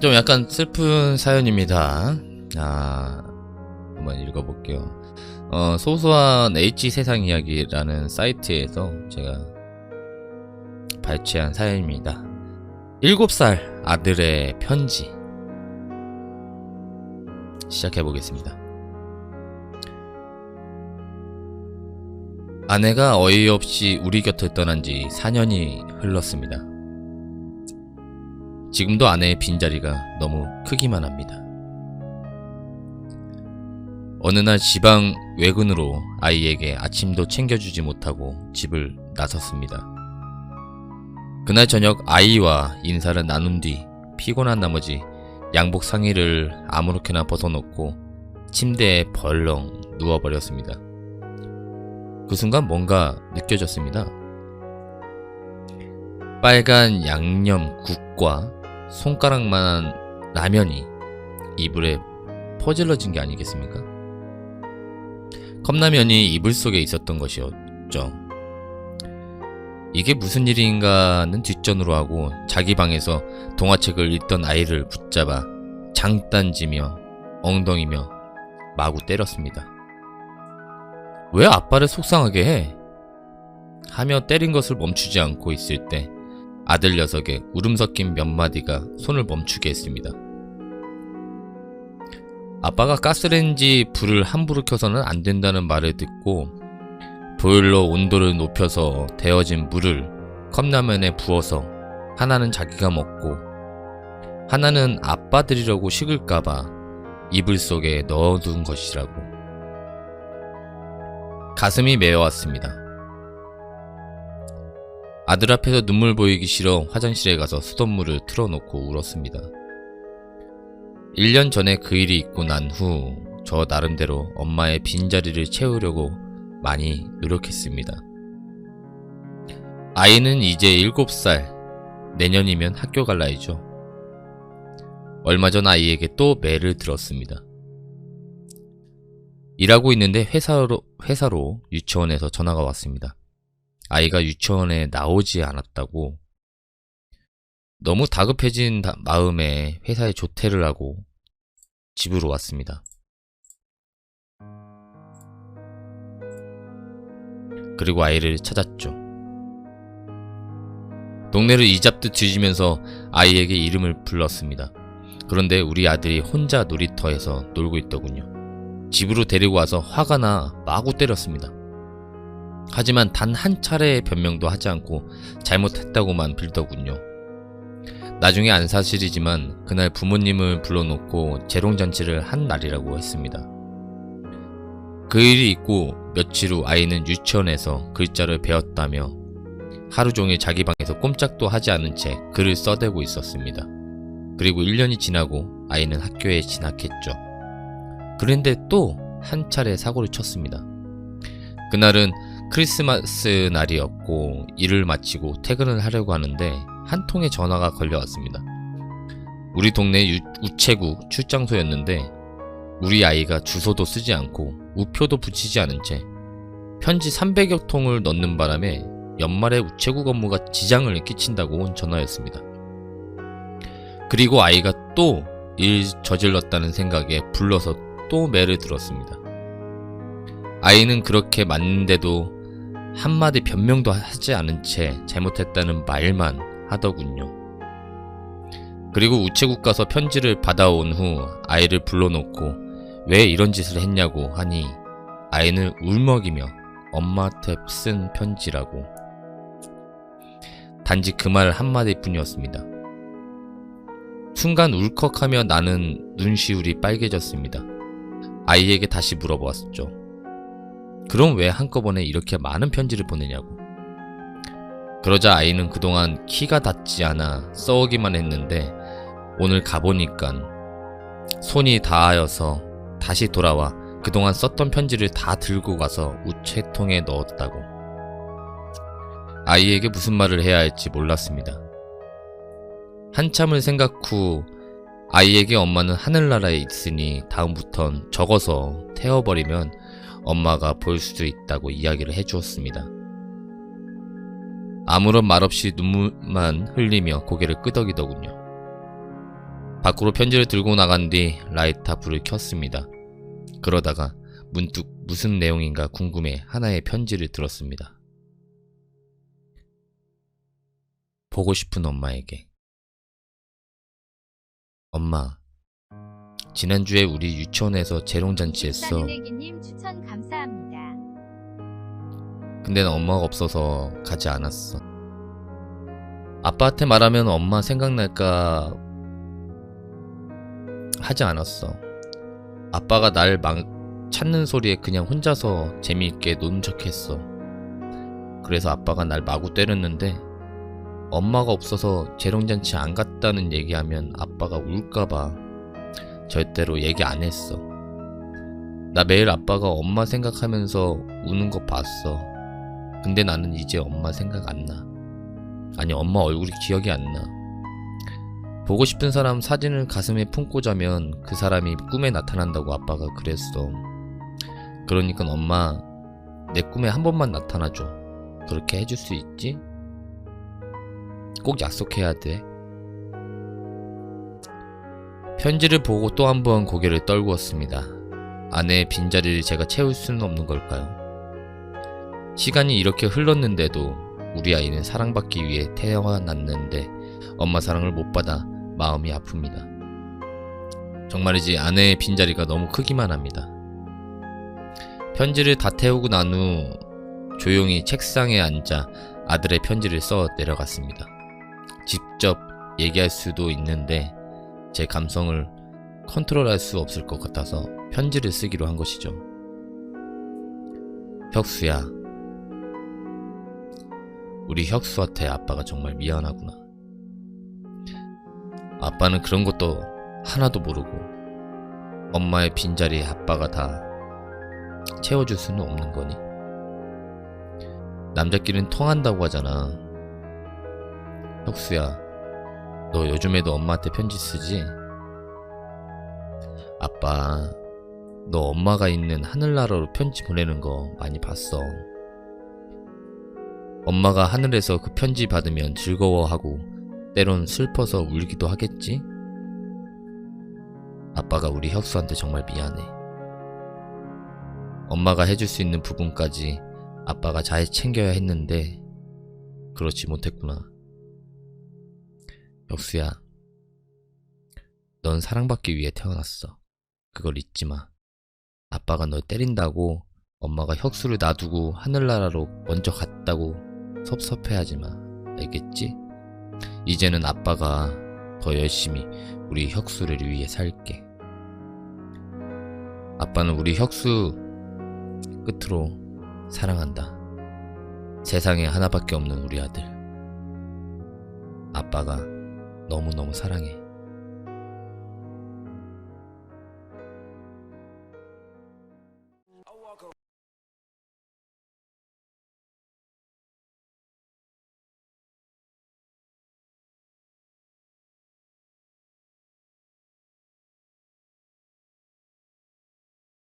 좀 약간 슬픈 사연입니다. 한번 읽어볼게요. 소소한 H세상이야기라는 사이트에서 제가 발췌한 사연입니다. 7살 아들의 편지. 시작해보겠습니다. 아내가 어이없이 우리 곁을 떠난 지 4년이 흘렀습니다. 지금도 아내의 빈자리가 너무 크기만 합니다. 어느 날 지방 외근으로 아이에게 아침도 챙겨주지 못하고 집을 나섰습니다. 그날 저녁 아이와 인사를 나눈 뒤 피곤한 나머지 양복 상의를 아무렇게나 벗어놓고 침대에 벌렁 누워버렸습니다. 그 순간 뭔가 느껴졌습니다. 빨간 양념국과 손가락만한 라면이 이불에 퍼질러진 게 아니겠습니까? 컵라면이 이불 속에 있었던 것이었죠. 이게 무슨 일인가는 뒷전으로 하고 자기 방에서 동화책을 읽던 아이를 붙잡아 장단지며 엉덩이며 마구 때렸습니다. 왜 아빠를 속상하게 해? 하며 때린 것을 멈추지 않고 있을 때 아들 녀석의 울음 섞인 몇 마디가 손을 멈추게 했습니다. 아빠가 가스레인지 불을 함부로 켜서는 안 된다는 말을 듣고 보일러 온도를 높여서 데워진 물을 컵라면에 부어서 하나는 자기가 먹고 하나는 아빠 드리려고 식을까봐 이불 속에 넣어둔 것이라고. 가슴이 메어왔습니다. 아들 앞에서 눈물 보이기 싫어 화장실에 가서 수돗물을 틀어놓고 울었습니다. 1년 전에 그 일이 있고 난 후 저 나름대로 엄마의 빈자리를 채우려고 많이 노력했습니다. 아이는 이제 7살, 내년이면 학교 갈 나이죠. 얼마 전 아이에게 또 매를 들었습니다. 일하고 있는데 회사로 유치원에서 전화가 왔습니다. 아이가 유치원에 나오지 않았다고. 너무 다급해진 마음에 회사에 조퇴를 하고 집으로 왔습니다. 그리고 아이를 찾았죠. 동네를 이잡듯 뒤지면서 아이에게 이름을 불렀습니다. 그런데 우리 아들이 혼자 놀이터에서 놀고 있더군요. 집으로 데리고 와서 화가 나 마구 때렸습니다. 하지만 단 한 차례의 변명도 하지 않고 잘못했다고만 빌더군요. 나중에 안 사실이지만 그날 부모님을 불러놓고 재롱잔치를 한 날이라고 했습니다. 그 일이 있고 며칠 후 아이는 유치원에서 글자를 배웠다며 하루 종일 자기 방에서 꼼짝도 하지 않은 채 글을 써대고 있었습니다. 그리고 1년이 지나고 아이는 학교에 진학했죠. 그런데 또 한 차례 사고를 쳤습니다. 그날은 크리스마스 날이었고 일을 마치고 퇴근을 하려고 하는데 한 통의 전화가 걸려왔습니다. 우리 동네 우체국 출장소였는데 우리 아이가 주소도 쓰지 않고 우표도 붙이지 않은 채 편지 300여 통을 넣는 바람에 연말에 우체국 업무가 지장을 끼친다고 온 전화였습니다. 그리고 아이가 또 일 저질렀다는 생각에 불러서 또 매를 들었습니다. 아이는 그렇게 맞는데도 한마디 변명도 하지 않은 채 잘못했다는 말만 하더군요. 그리고 우체국 가서 편지를 받아온 후 아이를 불러놓고 왜 이런 짓을 했냐고 하니 아이는 울먹이며 엄마한테 쓴 편지라고. 단지 그 말 한마디 뿐이었습니다. 순간 울컥하며 나는 눈시울이 빨개졌습니다. 아이에게 다시 물어보았죠. 그럼 왜 한꺼번에 이렇게 많은 편지를 보내냐고. 그러자 아이는 그동안 키가 닿지 않아 써오기만 했는데 오늘 가보니깐 손이 닿아여서 다시 돌아와 그동안 썼던 편지를 다 들고 가서 우체통에 넣었다고. 아이에게 무슨 말을 해야 할지 몰랐습니다. 한참을 생각 후 아이에게 엄마는 하늘나라에 있으니 다음부턴 적어서 태워버리면 엄마가 볼 수 있다고 이야기를 해주었습니다. 아무런 말 없이 눈물만 흘리며 고개를 끄덕이더군요. 밖으로 편지를 들고 나간 뒤 라이터 불을 켰습니다. 그러다가 문득 무슨 내용인가 궁금해 하나의 편지를 들었습니다. 보고 싶은 엄마에게. 엄마, 지난주에 우리 유치원에서 재롱잔치 했어. 싸늘애기님 추천 감사합니다. 근데 난 엄마가 없어서 가지 않았어. 아빠한테 말하면 엄마 생각날까 하지 않았어. 아빠가 날 찾는 소리에 그냥 혼자서 재미있게 노는 척했어. 그래서 아빠가 날 마구 때렸는데 엄마가 없어서 재롱잔치 안 갔다는 얘기하면 아빠가 울까봐 절대로 얘기 안 했어. 나 매일 아빠가 엄마 생각하면서 우는 거 봤어. 근데 나는 이제 엄마 생각 안 나. 아니, 엄마 얼굴이 기억이 안 나. 보고 싶은 사람 사진을 가슴에 품고 자면 그 사람이 꿈에 나타난다고 아빠가 그랬어. 그러니까 엄마, 내 꿈에 한 번만 나타나줘. 그렇게 해줄 수 있지? 꼭 약속해야 돼. 편지를 보고 또 한 번 고개를 떨구었습니다. 아내의 빈자리를 제가 채울 수는 없는 걸까요? 시간이 이렇게 흘렀는데도 우리 아이는 사랑받기 위해 태어났는데 엄마 사랑을 못 받아 마음이 아픕니다. 정말이지 아내의 빈자리가 너무 크기만 합니다. 편지를 다 태우고 난 후 조용히 책상에 앉아 아들의 편지를 써 내려갔습니다. 직접 얘기할 수도 있는데 제 감성을 컨트롤할 수 없을 것 같아서 편지를 쓰기로 한 것이죠. 혁수야, 우리 혁수한테 아빠가 정말 미안하구나. 아빠는 그런 것도 하나도 모르고 엄마의 빈자리에 아빠가 다 채워줄 수는 없는 거니? 남자끼리는 통한다고 하잖아. 혁수야, 너 요즘에도 엄마한테 편지 쓰지? 아빠, 너 엄마가 있는 하늘나라로 편지 보내는 거 많이 봤어. 엄마가 하늘에서 그 편지 받으면 즐거워하고 때론 슬퍼서 울기도 하겠지? 아빠가 우리 혁수한테 정말 미안해. 엄마가 해줄 수 있는 부분까지 아빠가 잘 챙겨야 했는데 그렇지 못했구나. 혁수야, 넌 사랑받기 위해 태어났어. 그걸 잊지 마. 아빠가 널 때린다고 엄마가 혁수를 놔두고 하늘나라로 먼저 갔다고 섭섭해하지 마. 알겠지? 이제는 아빠가 더 열심히 우리 혁수를 위해 살게. 아빠는 우리 혁수 끝으로 사랑한다. 세상에 하나밖에 없는 우리 아들. 아빠가 너무너무 사랑해.